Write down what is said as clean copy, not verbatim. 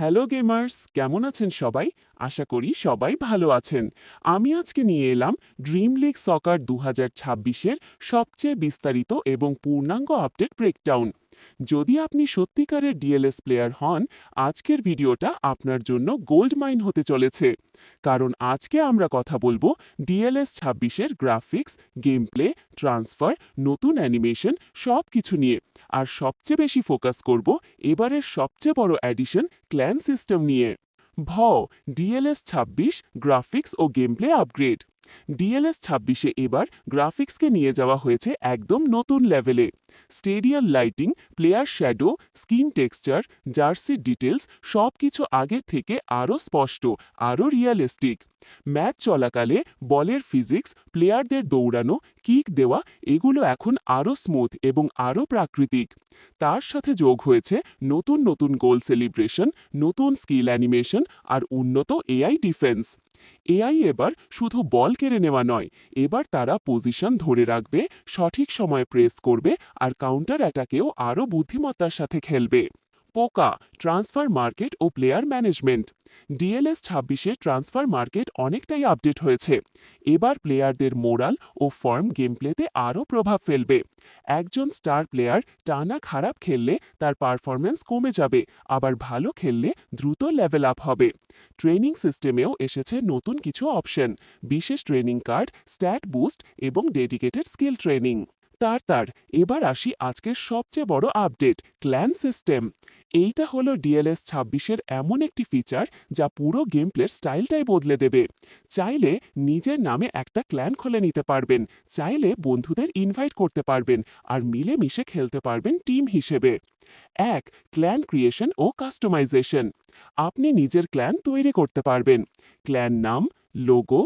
Hello gamers, কেমন আছেন সবাই? আশা করি সবাই ভালো আছেন। আমি আজকে নিয়ে এলাম ড্রিম লিগ সকার 2026-এর সবচেয়ে বিস্তারিত এবং পূর্ণাঙ্গ আপডেট ব্রেকডাউন। যদি আপনি সত্যিকারের ডিএলএস প্লেয়ার হন, আজকের ভিডিওটা আপনার জন্য গোল্ড মাইন হতে চলেছে। কারণ আজকে আমরা কথা বলবো ডিএলএস 26-এর গ্রাফিক্স, গেম প্লে, ট্রান্সফার, নতুন অ্যানিমেশন সব কিছু নিয়ে। আর সবচেয়ে বেশি ফোকাস করব এবারের সবচেয়ে বড় অ্যাডিশন ক্ল্যান সিস্টেম নিয়ে। ভ ডিএলএস 26 গ্রাফিক্স ও গেম প্লে আপগ্রেড। ডিএলএস 26-এ এবার গ্রাফিক্সকে নিয়ে যাওয়া হয়েছে একদম নতুন লেভেলে। Stadium lighting, player shadow, skin texture, জার্সির ডিটেলস সবকিছু আগের থেকে আরও স্পষ্ট, আরও রিয়েলিস্টিক। ম্যাচ চলাকালে বলের ফিজিক্স, প্লেয়ারদের দৌড়ানো, কিক দেওয়া এগুলো এখন আরও স্মুথ এবং আরও প্রাকৃতিক। তার সাথে যোগ হয়েছে নতুন নতুন গোল সেলিব্রেশন, নতুন স্কিল অ্যানিমেশন আর উন্নত এআই ডিফেন্স। এআই এবার শুধু বল কেড়ে নেওয়া নয়, এবার তারা পজিশন ধরে রাখবে, সঠিক সময়ে প্রেস করবে আর কাউন্টার অ্যাটাকেও আরও বুদ্ধিমত্তার সাথে খেলবে। পোকা ট্রান্সফার মার্কেট ও প্লেয়ার ম্যানেজমেন্ট। ডিএলএস 26-এর ট্রান্সফার মার্কেট অনেকটাই আপডেট হয়েছে। এবার প্লেয়ারদের মোরাল ও ফর্ম গেম প্লেতে আরও প্রভাব ফেলবে। একজন স্টার প্লেয়ার টানা খারাপ খেললে তার পারফরম্যান্স কমে যাবে, আবার ভালো খেললে দ্রুত লেভেল আপ হবে। ট্রেনিং সিস্টেমেও এসেছে নতুন কিছু অপশন, বিশেষ ট্রেনিং কার্ড, স্ট্যাট বুস্ট এবং ডেডিকেটেড স্কিল ট্রেনিং। তার এবার আসি আজকের সবচেয়ে বড় আপডেট, ক্ল্যান সিস্টেম। এইটা হলো ডিএলএস 26-এর এমন একটি ফিচার যা পুরো গেম প্লের স্টাইলটাই বদলে দেবে। চাইলে নিজের নামে একটা ক্ল্যান খুলে নিতে পারবেন, চাইলে বন্ধুদের ইনভাইট করতে পারবেন আর মিলেমিশে খেলতে পারবেন টিম হিসেবে। এক ক্ল্যান ক্রিয়েশন ও কাস্টমাইজেশন। আপনি নিজের ক্ল্যান তৈরি করতে পারবেন। ক্ল্যান নাম, লোগো,